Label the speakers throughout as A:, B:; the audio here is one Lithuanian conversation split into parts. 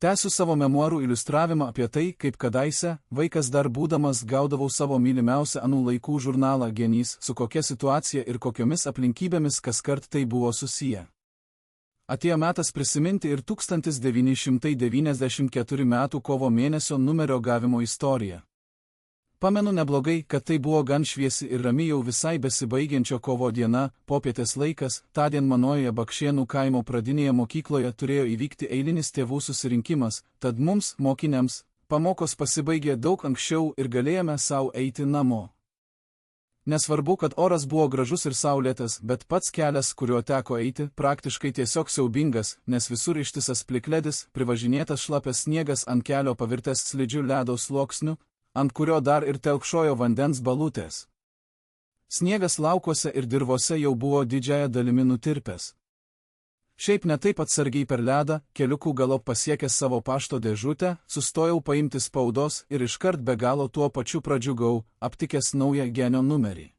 A: Tęsiu savo memuarų iliustravimą apie tai, kaip kadaise, vaikas dar būdamas, gaudavau savo mylimiausią anų laikų žurnalą Genys, su kokia situacija ir kokiomis aplinkybėmis kaskart tai buvo susiję. Atėjo metas prisiminti ir 1994 m. kovo mėnesio numerio gavimo istoriją. Pamenu neblogai, kad tai buvo gan šviesi ir rami jau visai besibaigiančio kovo diena, popietės laikas, tądien manoje Bakšėnų kaimo pradinėje mokykloje turėjo įvykti eilinis tėvų susirinkimas, tad mums, mokiniams, pamokos pasibaigė daug anksčiau ir galėjome savo eiti namo. Nesvarbu, kad oras buvo gražus ir saulėtas, bet pats kelias, kuriuo teko eiti, praktiškai tiesiog siaubingas, nes visur ištisas plikledis, privažinėtas šlapias sniegas ant kelio pavirtęs slidžiu ledo sluoksniu, ant kurio dar ir telkšojo vandens balutės. Sniegas laukuose ir dirvose jau buvo didžiąją dalimi nutirpęs. Šiaip ne taip atsargiai per ledą, keliukų galop pasiekęs savo pašto dėžutę, sustojau paimti spaudos ir iškart be galo tuo pačiu pradžiugau, aptikęs naują Genio numerį.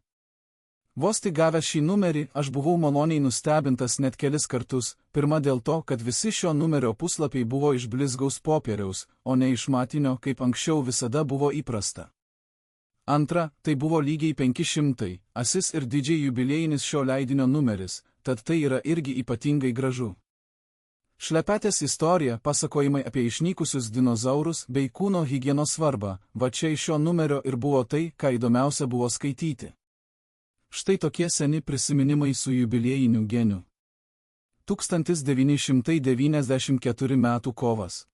A: Vos tik gavęs šį numerį, aš buvau maloniai nustebintas net kelis kartus, pirma dėl to, kad visi šio numerio puslapiai buvo iš blizgaus popieriaus, o ne iš matinio, kaip anksčiau visada buvo įprasta. Antra, tai buvo lygiai 500, asis ir didžiai jubiliejinis šio leidinio numeris, tad tai yra irgi ypatingai gražu. Šlepetės istorija, pasakojimai apie išnykusius dinozaurus bei kūno higienos svarbą, va čia iš šio numerio ir buvo tai, ką įdomiausia buvo skaityti. Štai tokie seni prisiminimai su jubiliejiniu Geniu. 1994 m. kovas.